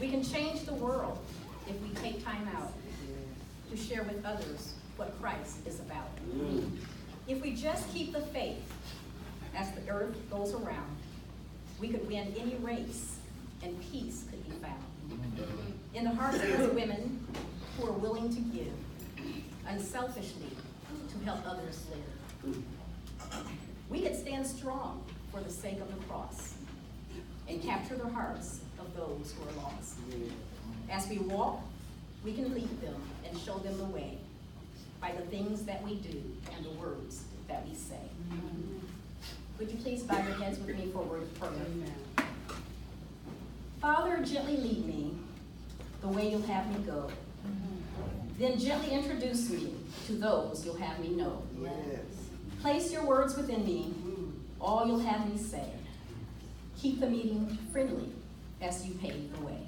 We can change the world if we take time out to share with others what Christ is about. If we just keep the faith as the earth goes around, we could win any race and peace could be found. In the hearts of those women who are willing to give unselfishly to help others live. We could stand strong for the sake of the cross and capture the hearts of those who are lost. As we walk, we can lead them and show them the way by the things that we do and the words that we say. Would you please bow your heads with me for a word of prayer? Father, gently lead me the way you'll have me go. Then gently introduce me to those you'll have me know. Place your words within me, all you'll have me say. Keep the meeting friendly as you pave the way.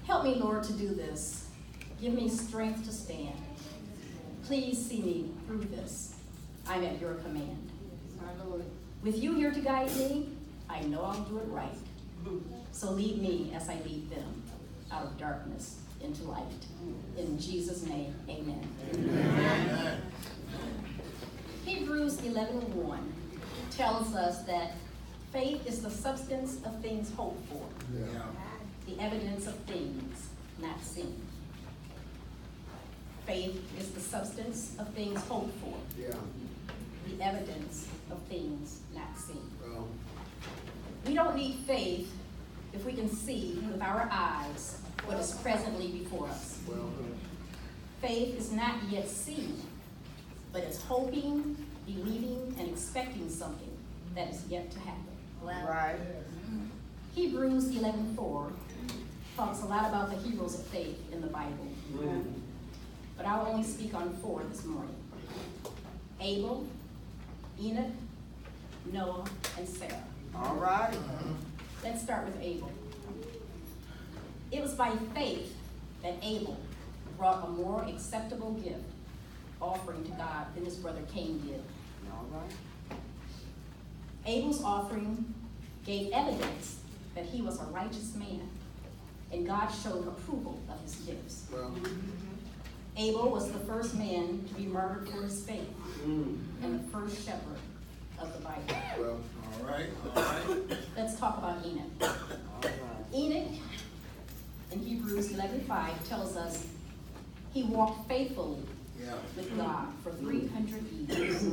Help me, Lord, to do this. Give me strength to stand. Please see me through this. I'm at your command. With you here to guide me, I know I'll do it right. So lead me as I lead them out of darkness into light. In Jesus' name, amen. Amen. Hebrews 11:1 tells us that faith is the substance of things hoped for, the evidence of things not seen. Faith is the substance of things hoped for, the evidence of things not seen. We don't need faith if we can see with our eyes what is presently before us. Faith is not yet seen, but it's hoping, believing, and expecting something that is yet to happen. Right. Hebrews 11:4 talks a lot about the heroes of faith in the Bible. But I'll only speak on 4 this morning. Abel, Enoch, Noah, and Sarah. All right. Let's start with Abel. It was by faith that Abel brought a more acceptable gift offering to God than his brother Cain did. All right. Abel's offering gave evidence that he was a righteous man, and God showed approval of his gifts. Abel was the first man to be murdered for his faith, and the first shepherd of the Bible. All right. Let's talk about Enoch. All right. Enoch, in Hebrews 11:5, tells us he walked faithfully with God for 300 years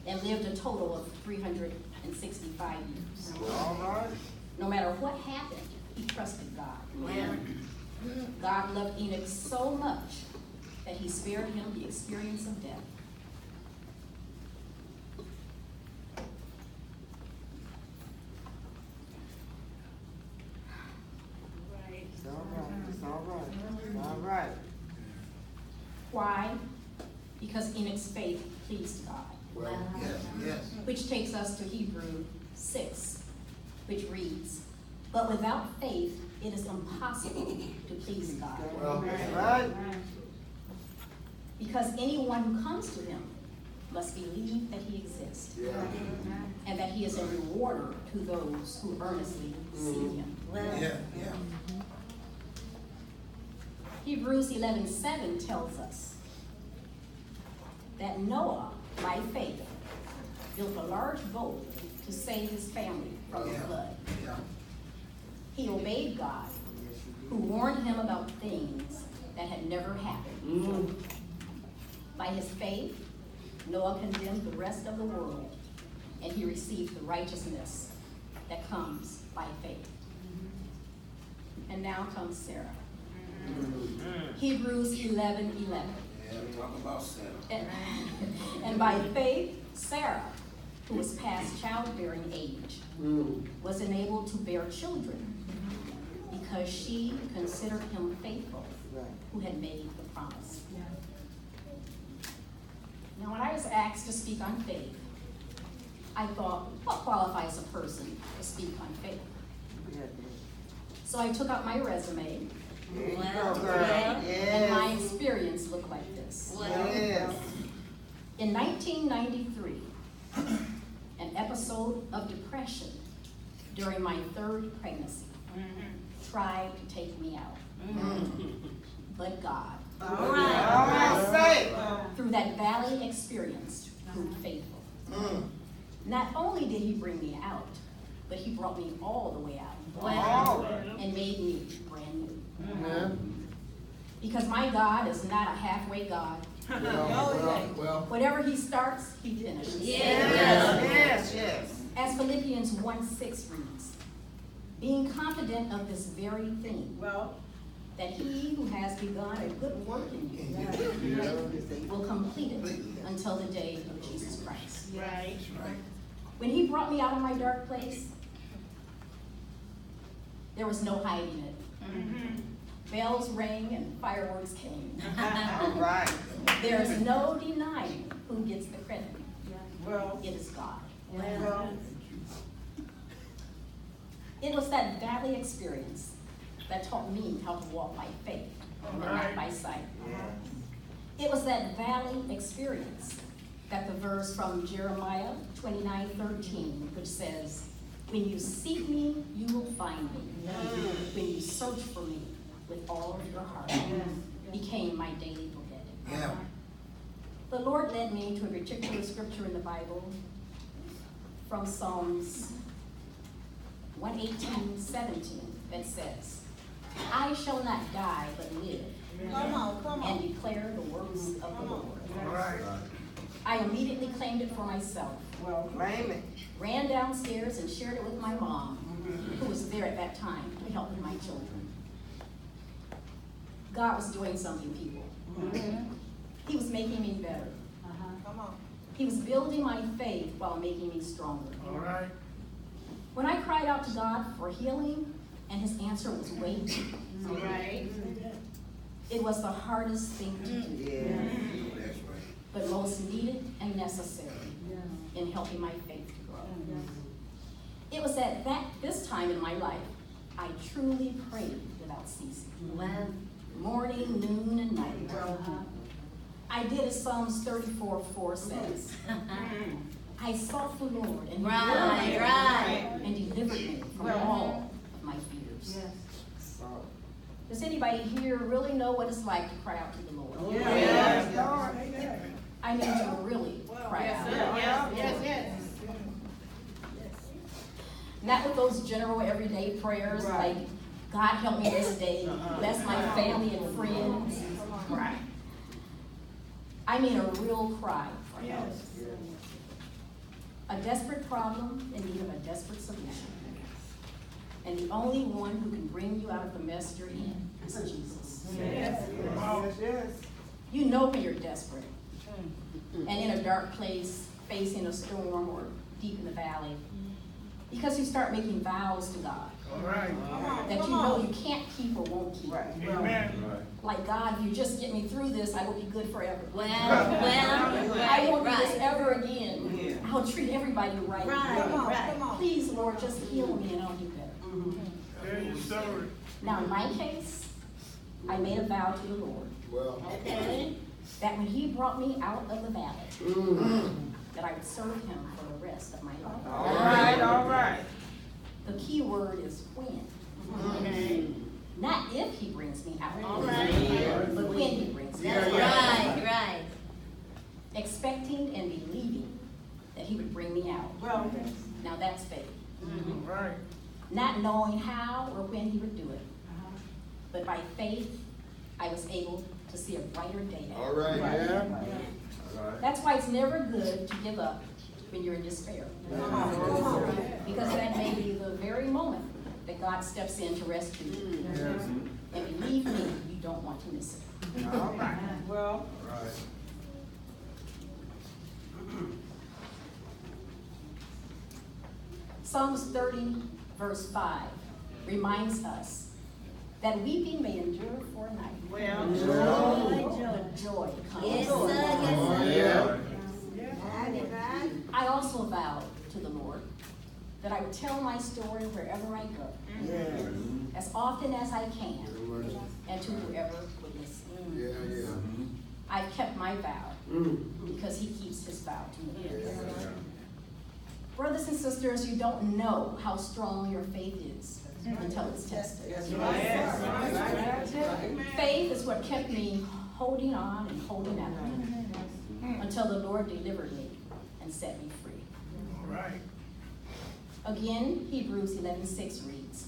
and lived a total of 365 years. All right. No matter what happened, he trusted God. God loved Enoch so much that he spared him the experience of death. It's all right. It's all right. It's all right. Why? Because Enoch's faith pleased God. Yes. Which takes us to Hebrews 6, which reads, "But without faith it is impossible to please God. All right. Because anyone who comes to him must believe that he exists, and that he is a rewarder to those who earnestly seek him." Hebrews 11:7 tells us that Noah, by faith, built a large boat to save his family from the flood. He obeyed God, who warned him about things that had never happened. By his faith, Noah condemned the rest of the world, and he received the righteousness that comes by faith. And now comes Sarah. Hebrews 11:11. Talk about Sarah. And by faith, Sarah, who was past childbearing age, was enabled to bear children because she considered him faithful who had made the promise. Now, when I was asked to speak on faith, I thought, what qualifies a person to speak on faith? So I took out my resume, and my experience looked like this. In 1993, an episode of depression during my 3rd pregnancy tried to take me out. But God, All right, say it. through that valley experience, proved faithful. Not only did he bring me out, but he brought me all the way out. Wow. And made me brand new. Because my God is not a halfway God. Well, Whatever he starts, he finishes. Yes. As Philippians 1:6 reads, being confident of this very thing, that he who has begun a good work in you will complete it until the day of Jesus Christ. Right. When he brought me out of my dark place, there was no hiding it. Bells rang and fireworks came. All right. There is no denying who gets the credit. Well, It is God. well, It was that valley experience that taught me how to walk by faith and not by sight. It was that valley experience that the verse from Jeremiah 29:13, which says, when you seek me, you will find me. When you search for me with all of your heart, became my daily bread. yeah. The Lord led me to a particular scripture in the Bible from Psalms 118:17 that says, I shall not die but live and declare the works of the Lord. all right. I immediately claimed it for myself, Well, claim it. ran downstairs and shared it with my mom, who was there at that time to help with my children. God was doing something, people. He was making me better. Come on. He was building my faith while making me stronger. All right. When I cried out to God for healing, and his answer was wait, Right. it was the hardest thing to do, That's right. but most needed and necessary in helping my faith to grow. It was at this time in my life, I truly prayed without ceasing. Morning, noon, and night. I did as Psalms 34:4 says. I sought the Lord, and he heard me and delivered me from all of my fears. Does anybody here really know what it's like to cry out to the Lord? I mean to really cry out. Yes. Not with those general everyday prayers like, God help me this day, bless my family and friends. Cry. I mean a real cry for help. A desperate problem in need of a desperate solution. And the only one who can bring you out of the mess you're in is Jesus. Yes. You know when you're desperate and in a dark place, facing a storm or deep in the valley, because you start making vows to God that you know you can't keep or won't keep. Like, God, if you just get me through this, I will be good forever. I won't do this ever again. I'll treat everybody right. Please, Lord, just heal me and I'll do better. Now, in my case, I made a vow to the Lord that when he brought me out of the valley, that I would serve him for the rest of my life. All right. The key word is when. Not if he brings me out, but when he brings me out. Right. Expecting and believing that he would bring me out. Now that's faith. Not knowing how or when he would do it. But by faith, I was able to see a brighter day. All right, yeah. That's why it's never good to give up when you're in despair. Because that may be the very moment that God steps in to rescue you. And believe me, you don't want to miss it. All right. Well, Psalms 30, verse 5 reminds us that weeping may endure for a night. But joy comes. I also vowed to the Lord that I would tell my story wherever I go, as often as I can, and to whoever would listen. I've kept my vow because he keeps his vow to me. Brothers and sisters, you don't know how strong your faith is until it's tested. Yes. Faith is what kept me holding on and holding out until the Lord delivered me and set me free. All right. Again, Hebrews 11:6 reads,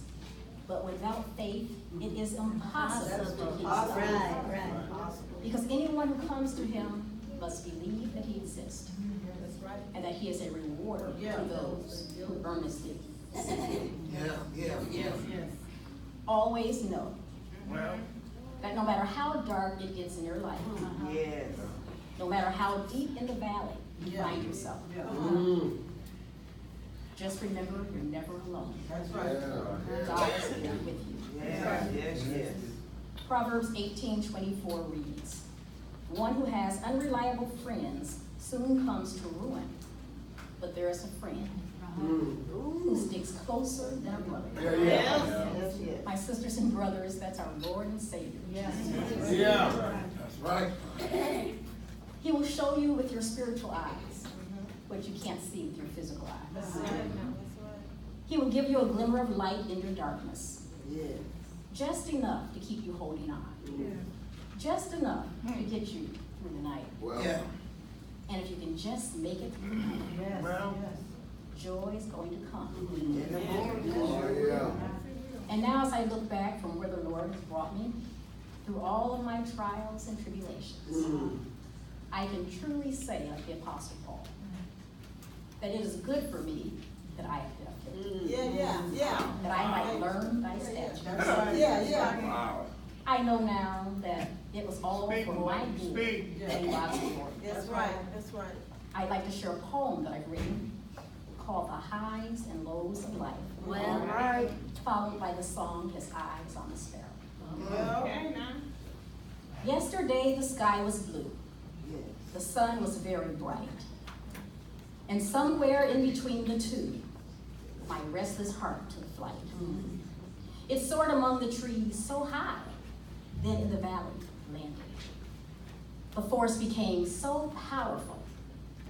"But without faith, it is impossible to please God. Right. Because anyone who comes to him must believe that he exists, and that he is a rewarder to those who earnestly seek him." Yeah. Always know Well, that no matter how dark it gets in your life, Yes. no matter how deep in the valley you find yourself, just remember you're never alone. yeah. God is there with you. Yes. Proverbs 18:24 reads, "One who has unreliable friends soon comes to ruin, but there is a friend who sticks closer than a brother." Yes. My sisters and brothers, that's our Lord and Savior. Yeah. That's right. He will show you with your spiritual eyes what you can't see with your physical eyes. He will give you a glimmer of light in your darkness, Yes. just enough to keep you holding on, just enough to get you through the night. Well, And if you can just make it through the night, well, joy is going to come. In the morning. oh, yeah. And now as I look back from where the Lord has brought me, through all of my trials and tribulations, I can truly say, like the Apostle Paul, that it is good for me that I have been afflicted, that I might learn thy statutes. Wow. I know now that it was all Speak, for boy, my good speak. and God's glory. That's right. I'd like to share a poem that I've written called The Highs and Lows of Life, Well, followed by the song His Eyes on the Sparrow. Okay, now. Yesterday the sky was blue, Yes. the sun was very bright, and somewhere in between the two, my restless heart took flight. It soared among the trees so high, then in the valley landed. The force became so powerful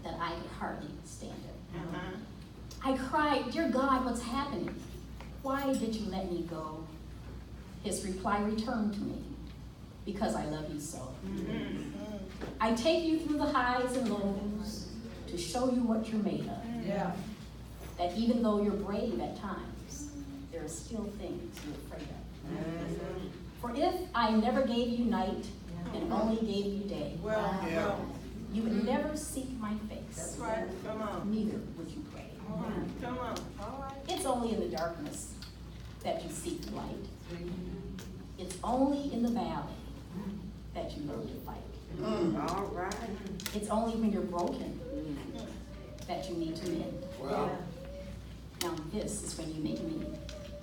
that I could hardly stand it. I cried, "Dear God, what's happening? Why did you let me go?" His reply returned to me, "Because I love you so. I take you through the highs and lows to show you what you're made of. Yeah. That even though you're brave at times, there are still things you're afraid of. For if I never gave you night and only gave you day, Yeah. you would never seek my face, That's right. Come on. neither would you pray. Come on. All right. It's only in the darkness that you seek light. It's only in the valley that you learn to fight. All right. It's only when you're broken that you need to mend. Well, Now this is when you make me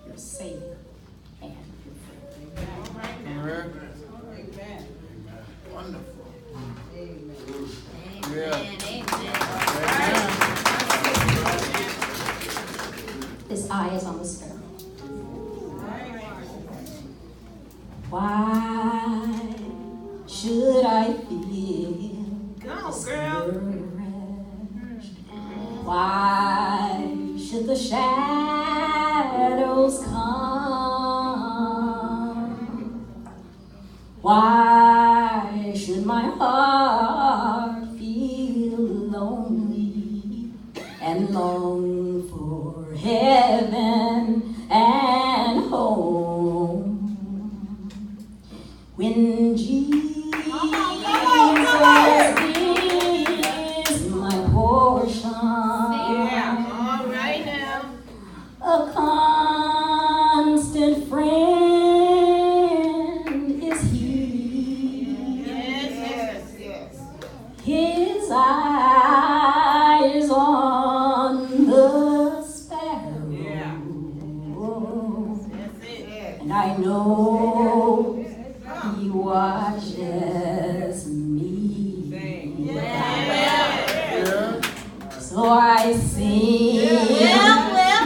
your Savior and your friend. All right now. amen. Amen. Wonderful. Amen. His eye is on the sparrow. All right. Why should I feel Go, girl. discouraged? Why should the shadows come? Why should my heart feel lonely and long for heaven and home? When Jesus is my portion, Yeah. All right now. a constant friend is He. Yes. His eyes on the sparrow. Yeah. That's it. And I know He watches me. Yeah. So I sing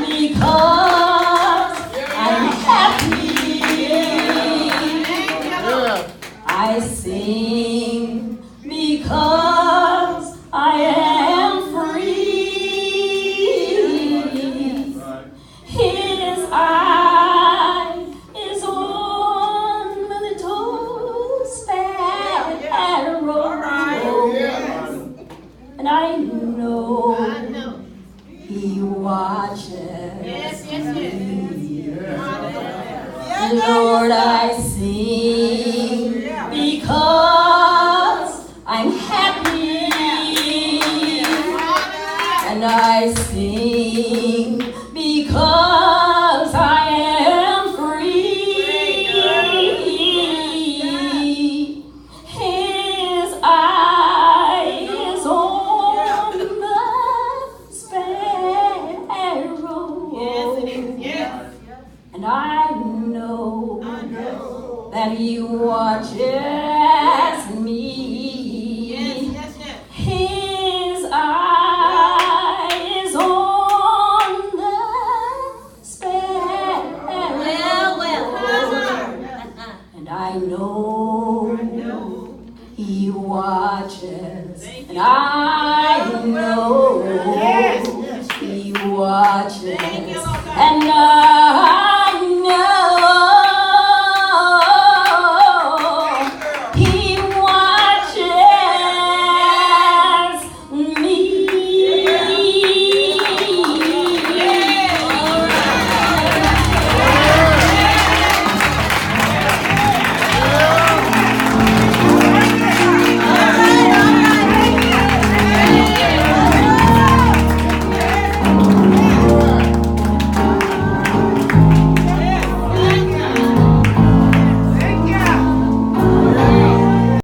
because I'm happy. Yeah. I sing because I am free. Right. His eyes Lord, I sing because I'm happy. And I sing because I am free. His eyes on the sparrow. And I know that He watches me. His eyes on the sparrow. And I know He watches. And I know He watches. And I